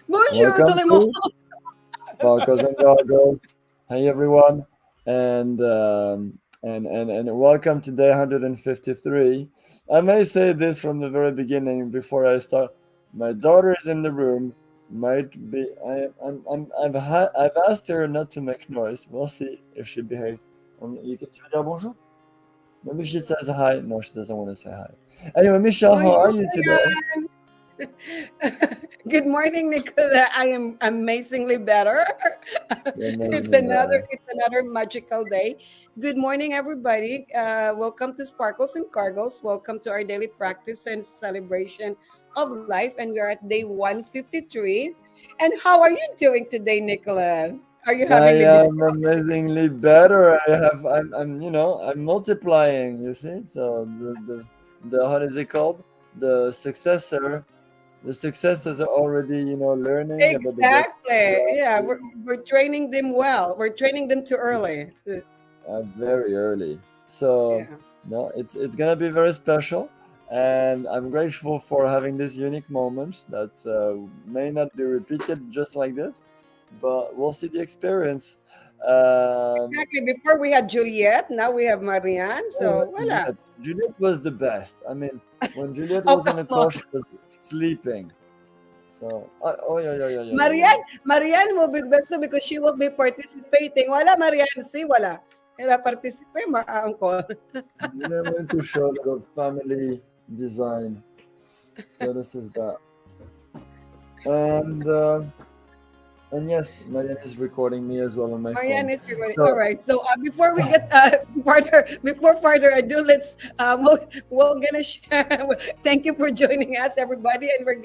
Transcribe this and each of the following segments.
Bonjour tout Welcome le monde. to Gargles and Gargles. Hey everyone, and welcome to day 153. I may say this from the very beginning before I start. My daughter is in the room. Might be I've asked her not to make noise. We'll see if she behaves. You can dire bonjour. Maybe she says hi. No, she doesn't want to say hi. Anyway, Michelle, how are Bonjour, you today? Marianne. Good morning, Nicolas. I am amazingly better. You're it's amazingly another better. it's another magical day. Good morning, everybody. Welcome to Sparkles and Cargles. Welcome to our daily practice and celebration of life. And we are at day 153. And how are you doing today, Nicolas? Are you I having the am difficulty? amazingly better. I'm multiplying, you see? So the how is it called? The successor, the successors are already, learning about the best Exactly. Yeah, practice we're training them well. We're training them too early. very early. So, Yeah. no, it's gonna be very special, and I'm grateful for having this unique moment that may not be repeated just like this, but we'll see the experience. Um, Exactly. Before we had Juliet, now we have Marianne. Oh, So voila. Juliet was the best. I mean, when Juliet Oh, was on come the on. call, she was sleeping. So, oh yeah, yeah, yeah, yeah, yeah, yeah, Marianne, Marianne will be the best too because she will be participating. Wala, Marianne. See, wala. Wala participate, ma-angkol. yeah. Juliet went to show a lot of family design. So this is that. And uh, and yes, Marianne is recording me as well on my Marianne phone. is recording. All So right. So before we get further ado, let's we're gonna share. Thank you for joining us, everybody, and we're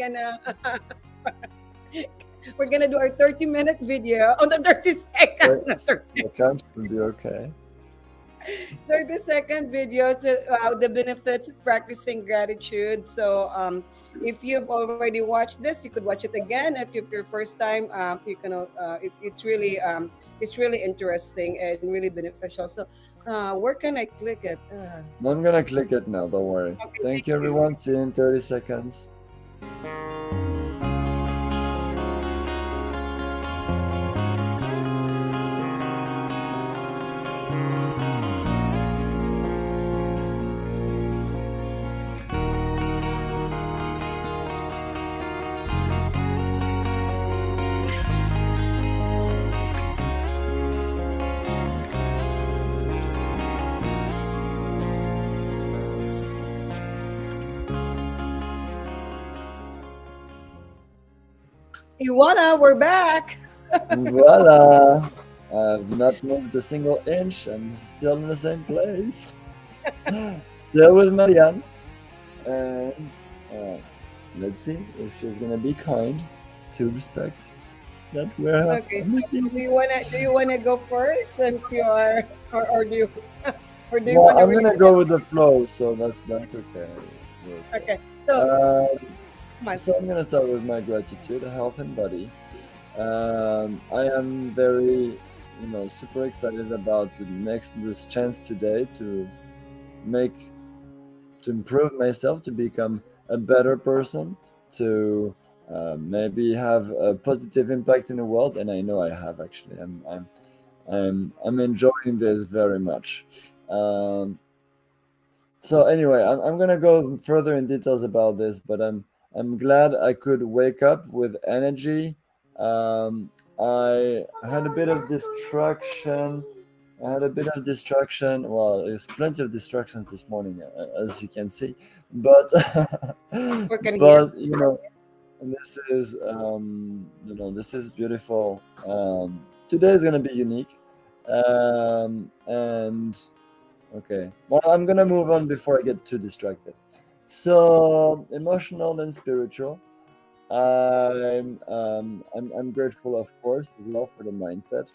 gonna do our 30-minute video on the 30 seconds. so No, sorry. second will be okay. 30-second video to the benefits of practicing gratitude. So if you've already watched this, you could watch it again. If it's your first time, you can. It's really interesting and really beneficial. So where can I click it? I'm gonna click it now. Don't worry. Okay, thank Thank you, you. everyone. See you in 30 seconds. Iwana, we're back. Voila! I've not moved a single inch. I'm still in the same place. Still with Marianne. And uh, let's see if she's gonna be kind to respect that we have Okay, a so meeting. do you wanna go first since you are or do you or do you Well, wanna I'm really gonna set go with the the flow, so that's okay. Okay. okay. So Um, come on. so I'm gonna start with my gratitude, health, and body. I am very, super excited about this chance today to make to improve myself, to become a better person, to maybe have a positive impact in the world. And I know I have actually. I'm enjoying this very much. Um, so anyway, I'm gonna go further in details about this, but I'm glad I could wake up with energy. I had a bit of distraction. I had a bit of distraction. Well, there's plenty of distractions this morning, as you can see. But We're gonna hear. but this is beautiful. Today is gonna be unique, and okay. Well, I'm gonna move on before I get too distracted. So emotional and spiritual. I'm grateful, of course, as well for the mindset,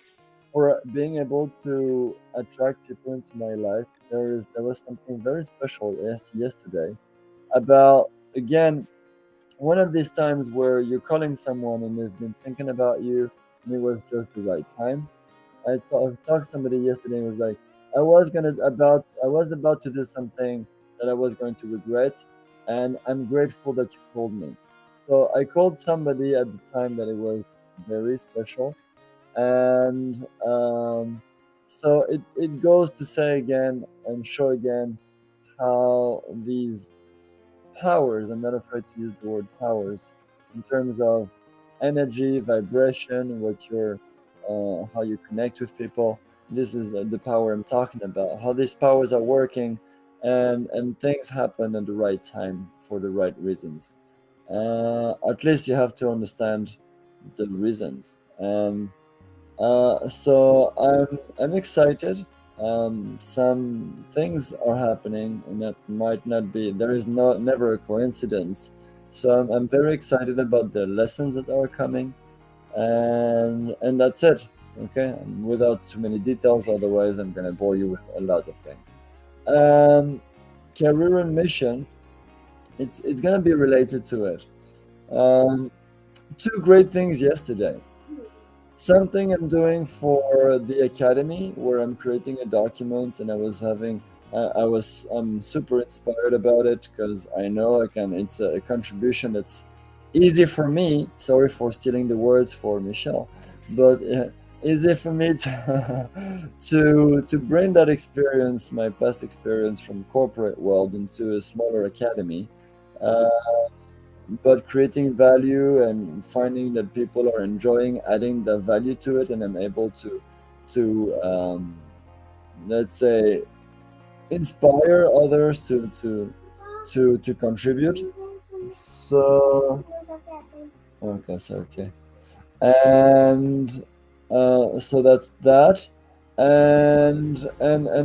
for being able to attract people into my life. There was something very special yesterday about, again, one of these times where you're calling someone and they've been thinking about you, and it was just the right time. I talked to somebody yesterday and was like, I was about to do something that I was going to regret, and I'm grateful that you called me. so I called somebody at the time that it was very special, and so it goes to say again and show again how these powers, I'm not afraid to use the word powers, in terms of energy, vibration, how you connect with people. This is the power I'm talking about. How these powers are working, and things happen at the right time for the right reasons. At least you have to understand the reasons. So I'm excited. Some things are happening, and that might not be. There is never a coincidence. So I'm very excited about the lessons that are coming, and that's it. Okay, without too many details, otherwise I'm gonna bore you with a lot of things. Um, Career and mission. It's gonna be related to it. Um, Two great things yesterday. Something I'm doing for the academy where I'm creating a document, and I'm super inspired about it because I know I can. It's a contribution that's easy for me. Sorry for stealing the words for Michelle, but easy for me to to bring that experience, my past experience from corporate world, into a smaller academy. Uh, but creating value and finding that people are enjoying adding the value to it, and I'm able to let's say inspire others to contribute. So okay, so okay, and so that's that. And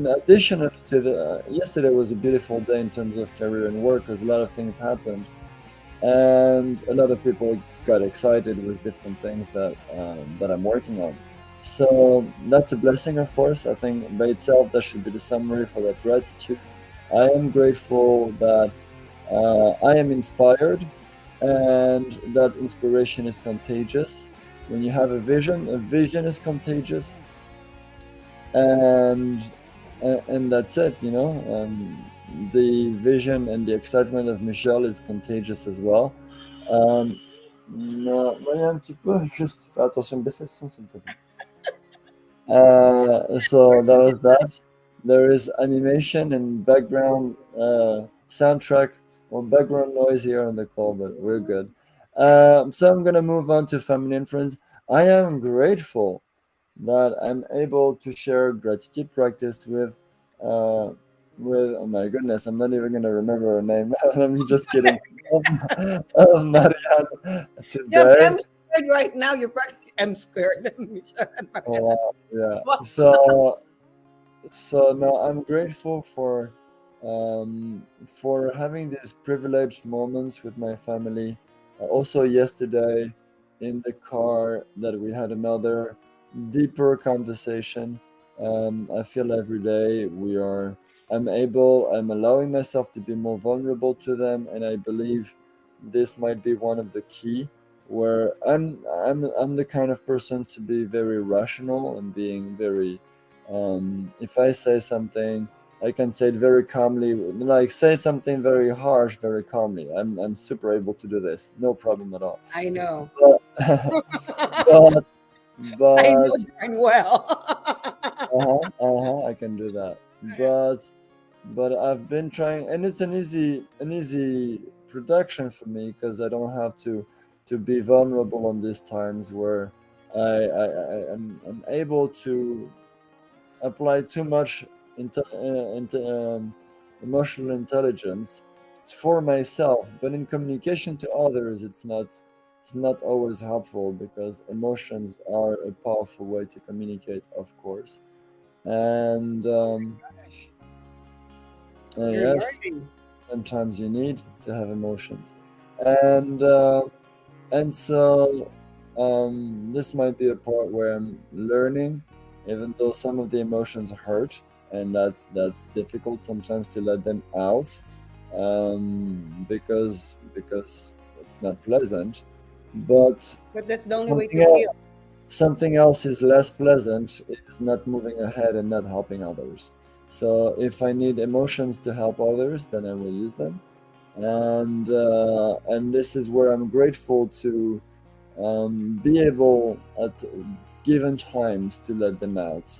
additional to the yesterday was a beautiful day in terms of career and work because a lot of things happened, and a lot of people got excited with different things that I'm working on. So that's a blessing, of course. I think by itself that should be the summary for that gratitude. I am grateful that I am inspired, and that inspiration is contagious. When you have a vision is contagious, and that's it. The vision and the excitement of Michel is contagious as well. Marianne, tu peux juste faire attention de baisser le son, s'il te plaît. So that was that. There is animation and background soundtrack or background noise here on the call, but we're good. So I'm gonna move on to family and friends. I am grateful that I'm able to share gratitude practice with oh my goodness, I'm not even gonna remember her name. I'm just kidding. Marianne You're today. M squared right now. You're practically M squared. Oh, yeah. Wow. So no, I'm grateful for having these privileged moments with my family. Also yesterday in the car that we had another deeper conversation. I feel every day I'm allowing myself to be more vulnerable to them, and I believe this might be one of the key where I'm the kind of person to be very rational and being very if I say something, I can say it very calmly. Like say something very harsh, very calmly. I'm super able to do this, no problem at all. I know. But but I know but darn well. I can do that. But I've been trying, and it's an easy production for me because I don't have to be vulnerable on these times where I'm able to apply too much emotional intelligence for myself, but in communication to others, it's not always helpful because emotions are a powerful way to communicate, of course. And You're yes, learning. sometimes you need to have emotions, and so this might be a part where I'm learning, even though some of the emotions hurt, and that's difficult sometimes to let them out, because it's not pleasant. But But that's the only way something to else, heal. something else is less pleasant is not moving ahead and not helping others. So if I need emotions to help others, then I will use them. and this is where I'm grateful to be able at given times to let them out,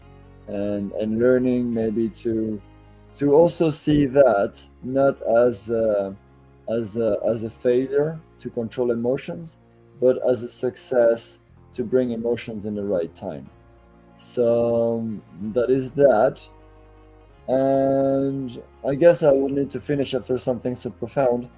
and learning maybe to also see that not as a failure to control emotions, but as a success to bring emotions in the right time. So that is that. And I guess I would need to finish after something so profound.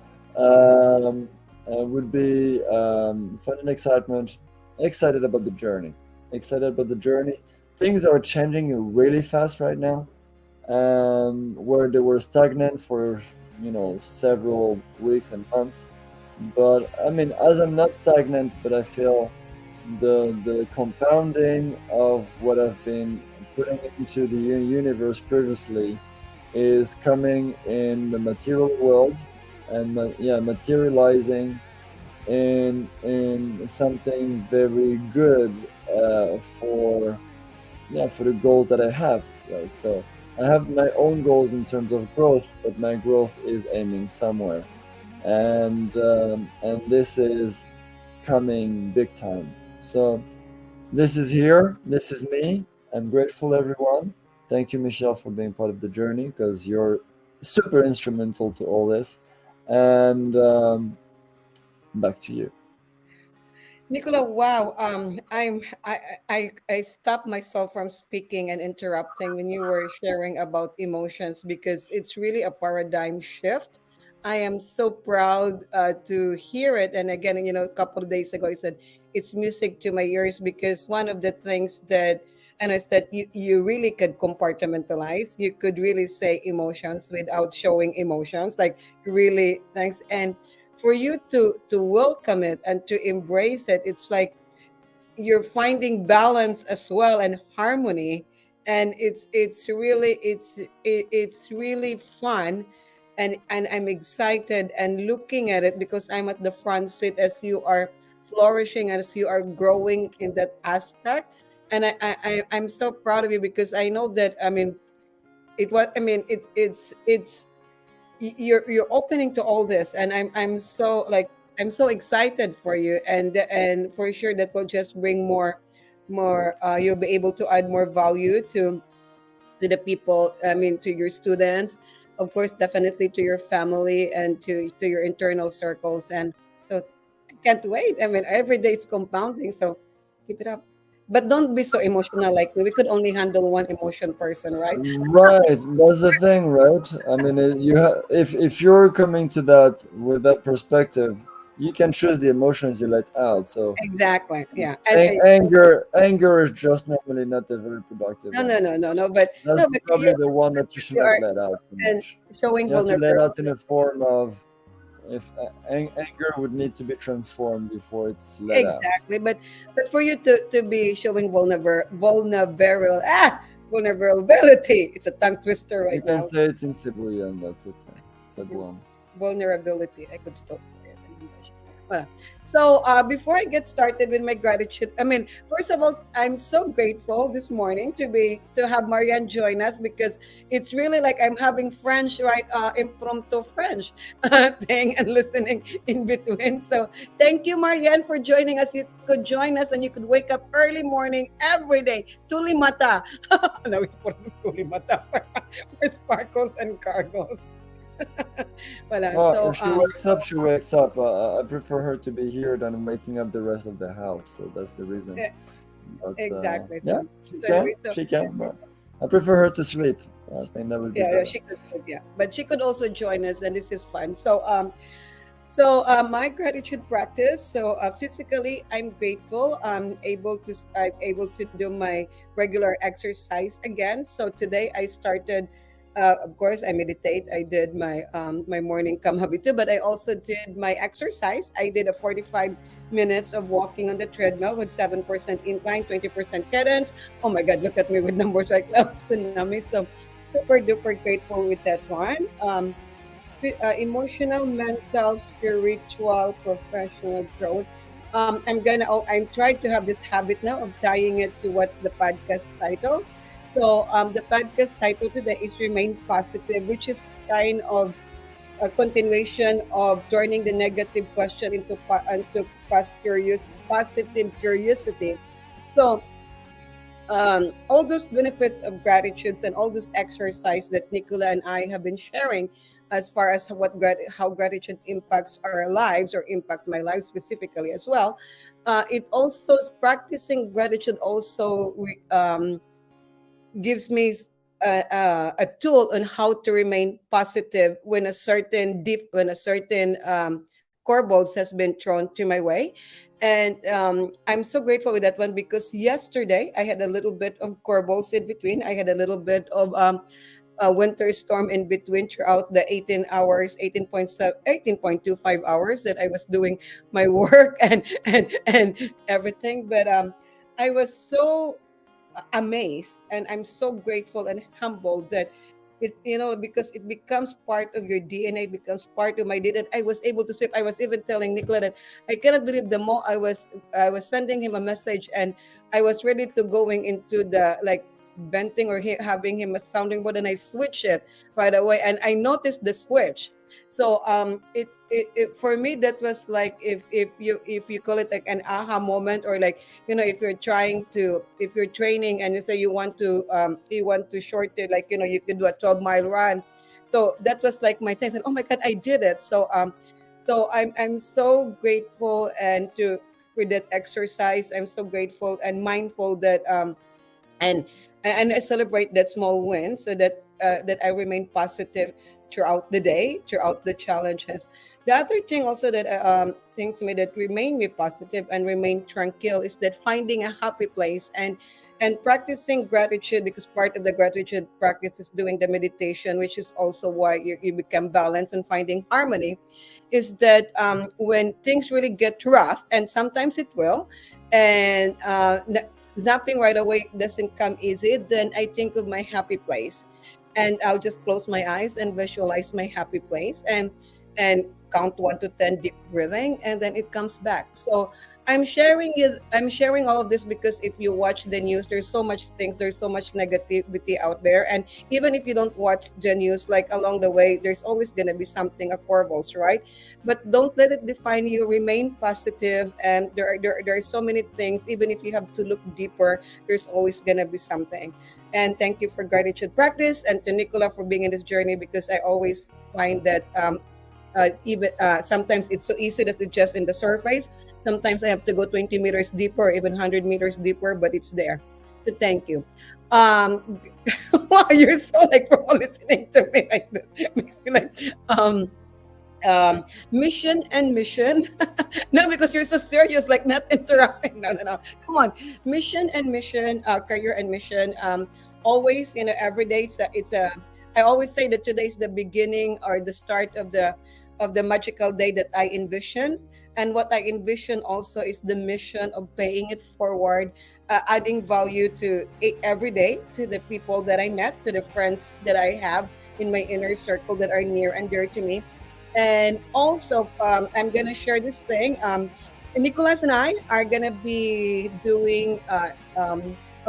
Would be fun and excitement, excited about the journey, excited about the journey. Things are changing really fast right now, where they were stagnant for several weeks and months. But I mean, as I'm not stagnant, but I feel the compounding of what I've been putting into the universe previously is coming in the material world, and yeah, materializing in something very good for for the goals that I have, right? So I have my own goals in terms of growth, but my growth is aiming somewhere, and this is coming big time. So this is here. This is me. I'm grateful, everyone. Thank you, Michelle, for being part of the journey because you're super instrumental to all this. And back to you. Nicola, wow. I stopped myself from speaking and interrupting when you were sharing about emotions because it's really a paradigm shift. I am so proud to hear it. And again, a couple of days ago, I said it's music to my ears because one of the things that and is that you really could compartmentalize. You could really say emotions without showing emotions. Like really, thanks. And for you to welcome it and to embrace it, it's like you're finding balance as well and harmony, and it's really fun, and I'm excited and looking at it because I'm at the front seat as you are flourishing, as you are growing in that aspect. And I'm so proud of you because I know that, I mean, it was I mean it's you're opening to all this, and I'm so like I'm so excited for you, and for sure that will just bring more you'll be able to add more value to the people, I mean, to your students, of course, definitely to your family and to your internal circles. And so I can't wait. I mean, every day is compounding, so keep it up, but don't be so emotional like me. We could only handle one emotion person, right? Right, that's the thing, right? I mean, if you're coming to that with that perspective, you can choose the emotions you let out. So Exactly, yeah. And anger is just normally not a very productive no, no, one. no, no, no. But That's no, but probably the one that you should you not are let out too and much. showing You have to let out in vulnerability. a form of, if anger would need to be transformed before it's let out. Exactly. But for you to be showing vulnerability. It's a tongue twister You right can now. say it in Cebuano, and that's okay. Cebuano. Vulnerability. I could still say it in English. Well, so before I get started with my gratitude, I mean, first of all, I'm so grateful this morning to have Marianne join us because it's really like I'm having French, right? Impromptu French thing and listening in between. So thank you, Marianne, for joining us. You could join us and you could wake up early morning every day. Tuli mata. No, it's for tuli mata for sparkles and cargos. Wala. Well, So if she wakes up, she wakes up. I prefer her to be here than waking up the rest of the house. So that's the reason. e- But exactly. yeah, So she so can. anyway, so She can. But I prefer her to sleep. I think that would be yeah, yeah, better. she could sleep, yeah. But she could also join us, and this is fun. My gratitude practice. So physically, I'm grateful. I'm able to do my regular exercise again. So today I started. Of course, I meditate. I did my morning kam habitu, but I also did my exercise. I did a 45 minutes of walking on the treadmill with 7% incline, 20% cadence. Oh my God, look at me with numbers like that, tsunami. So super duper grateful with that one. Emotional, mental, spiritual, professional growth. I'm trying to have this habit now of tying it to what's the podcast title. So the podcast title today is Remain Positive, which is kind of a continuation of turning the negative question into positive curiosity. So all those benefits of gratitudes and all this exercise that Nicola and I have been sharing, as far as how gratitude impacts our lives or impacts my life specifically as well. It also practicing gratitude also gives me a tool on how to remain positive when a certain curveballs has been thrown to my way. And I'm so grateful with that one because yesterday I had a little bit of curveballs in between. I had a little bit of a winter storm in between throughout the 18 hours, 18.25 hours that I was doing my work and everything. But I was so amazed, and I'm so grateful and humbled that because it becomes part of your DNA, becomes part of my DNA. I was able to sleep. I was even telling Nicola that I cannot believe the more I was sending him a message, and I was ready to going into the like venting or having him a sounding board, and I switch it right away, and I noticed the switch. So it for me that was like, if you call it like an aha moment, or like, if you're if you're training and you say you want to shorten, like, you could do a 12-mile run. So that was like my thing. And oh my god, I did it. So I'm so grateful and to for that exercise. I'm so grateful and mindful that and and I celebrate that small win, so that I remain positive throughout the day, throughout the challenges. The other thing also that things to me that remain me positive and remain tranquil is that finding a happy place and practicing gratitude, because part of the gratitude practice is doing the meditation, which is also why you become balanced and finding harmony. Is that when things really get rough, and sometimes it will, and snapping right away doesn't come easy, then I think of my happy place, and I'll just close my eyes and visualize my happy place, and count 1 to 10, deep breathing, and then it comes back. So I'm sharing all of this because if you watch the news, there's so much negativity out there. And even if you don't watch the news, like along the way, there's always gonna be something, a quarrels, right? But don't let it define you. Remain positive, and there are so many things. Even if you have to look deeper, there's always gonna be something. And thank you for gratitude practice, and to Nicola for being in this journey, because I always find that even sometimes it's so easy to suggest in the surface. Sometimes I have to go 20 meters deeper, even 100 meters deeper, but it's there. So thank you. Um, wow, you're so like for listening to me like this. Makes me like mission and mission. No, because you're so serious, like not interrupting. No, no, no. Come on, mission and mission, career and mission. Always, every day it's a. I always say that today's the beginning or the start of the magical day that I envision. And what I envision also is the mission of paying it forward, adding value to every day, to the people that I met, to the friends that I have in my inner circle that are near and dear to me. And also, I'm going to share this thing. Nicolas and I are going to be doing a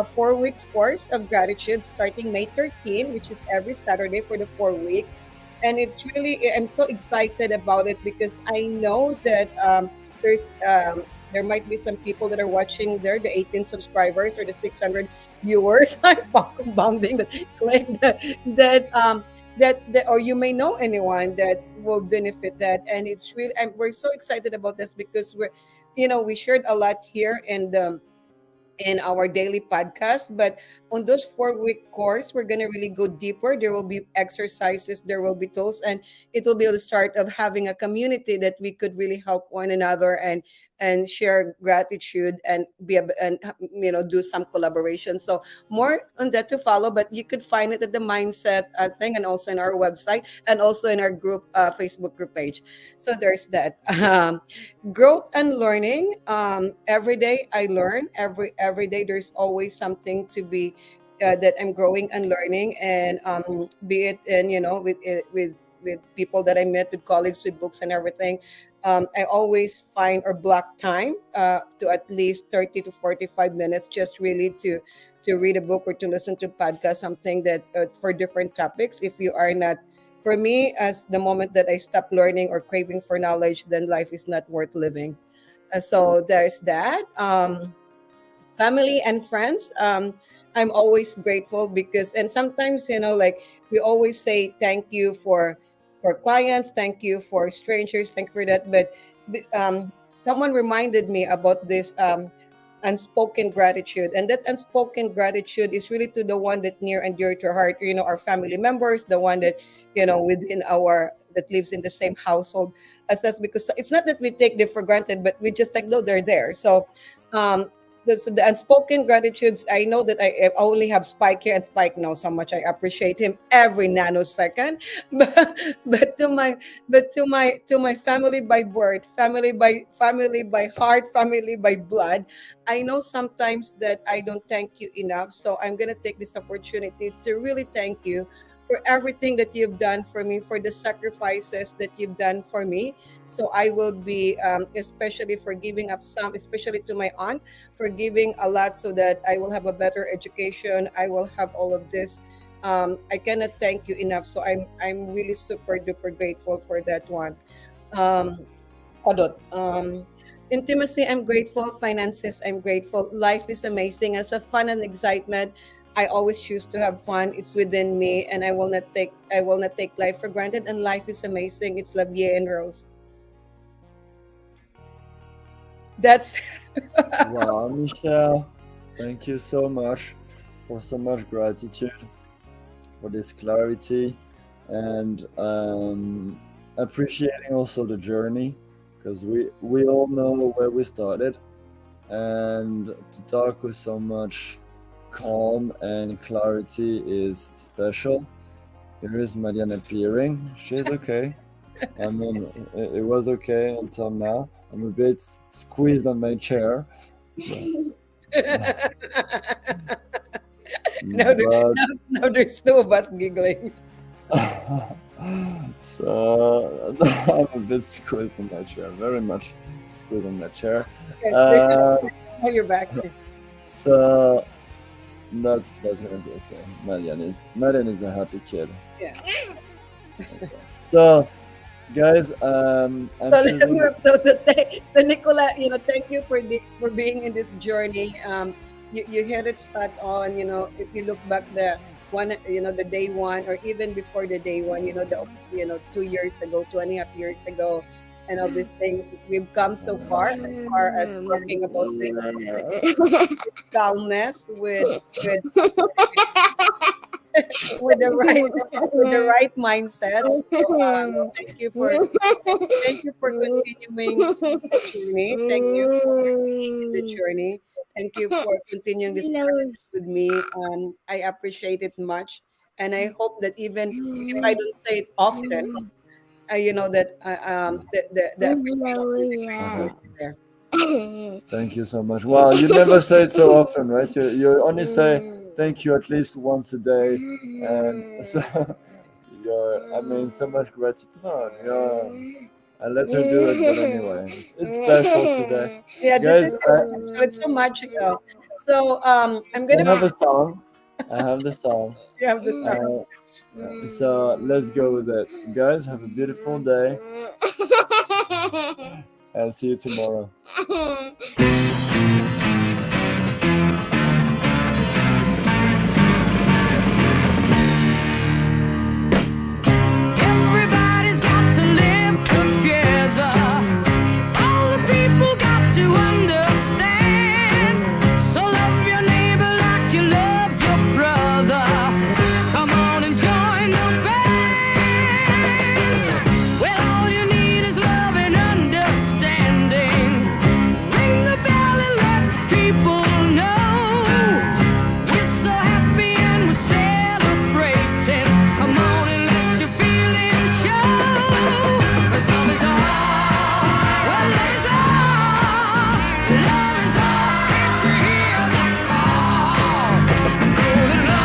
4 weeks course of gratitude starting May 13, which is every Saturday for the 4 weeks. And it's really, I'm so excited about it because I know that there might be some people that are watching there, the 18 subscribers or the 600 viewers. I'm bounding that claim that or you may know anyone that will benefit that. And it's really, we're so excited about this because we shared a lot here in our daily podcast. But on those 4 week course, we're gonna really go deeper. There will be exercises, there will be tools, and it will be the start of having a community that we could really help one another and share gratitude and do some collaboration. So more on that to follow, but you could find it at the mindset thing, and also in our website, and also in our group Facebook group page. So there's that. Growth and learning. Every day I learn. Every day there's always something to be that I'm growing and learning, and be it in with people that I met, with colleagues, with books and everything. I always find or block time to at least 30 to 45 minutes, just really to read a book or to listen to podcast, something that for different topics. If you are not for me, as the moment that I stop learning or craving for knowledge, then life is not worth living. So there's that. Family and friends. I'm always grateful because, and sometimes, like we always say thank you for clients, thank you for strangers, thank you for that. But someone reminded me about this unspoken gratitude, and that unspoken gratitude is really to the one that near and dear to our heart. Our family members, the one that within our that lives in the same household as us. Because it's not that we take them for granted, but we just like, no, they're there. So um the unspoken gratitudes, I know that I only have Spike here, and Spike knows how much I appreciate him every nanosecond. but but to my to my family by birth, family by heart, family by blood, I know sometimes that I don't thank you enough. So I'm gonna take this opportunity to really thank you for everything that you've done for me, for the sacrifices that you've done for me. So I will be, especially for giving up some, especially to my aunt, for giving a lot so that I will have a better education. I will have all of this. I cannot thank you enough. So I'm really super duper grateful for that one. Um, Odot. Intimacy, I'm grateful. Finances, I'm grateful. Life is amazing. As a fun and excitement, I always choose to have fun. It's within me, and I will not take life for granted. And life is amazing. It's La Vie and Rose. That's Wow, Michelle, thank you so much for so much gratitude, for this clarity, and appreciating also the journey, because we all know where we started, and to talk with so much calm and clarity is special. Here is Marianne appearing. She's okay. I mean, it was okay until now. I'm a bit squeezed on my chair, now, but now there's two of us giggling. so I'm a bit squeezed on my chair, very much squeezed on my chair. Okay, Uh, now you're back. so that's gonna be okay. Marianne is a happy kid. Yeah. Okay. So, guys, I'm So, choosing. so Nicola, thank you for being in this journey. You hit it spot on. If you look back the one, the day one, or even before the day one, 2 years ago, 2.5 years ago, and all these things, we've come so far as talking about this calmness with the right with the right mindset. So thank you for continuing the journey. Thank you for being in the journey. Thank you for continuing this practice with me. I appreciate it much, and I hope that even if I don't say it often, that the appreciation and the Uh-huh. gratitude is there. Thank you so much. Wow, you never say it so often, right? You only say thank you at least once a day, and so I mean, so much gratitude. No, I let her do it, but anyway, it's special today, Yeah, this guys. is so special. It's so magical. So I'm I gonna have a song. I have the song. you have the song. Uh, so let's go with it, guys. Have a beautiful day, and see you tomorrow.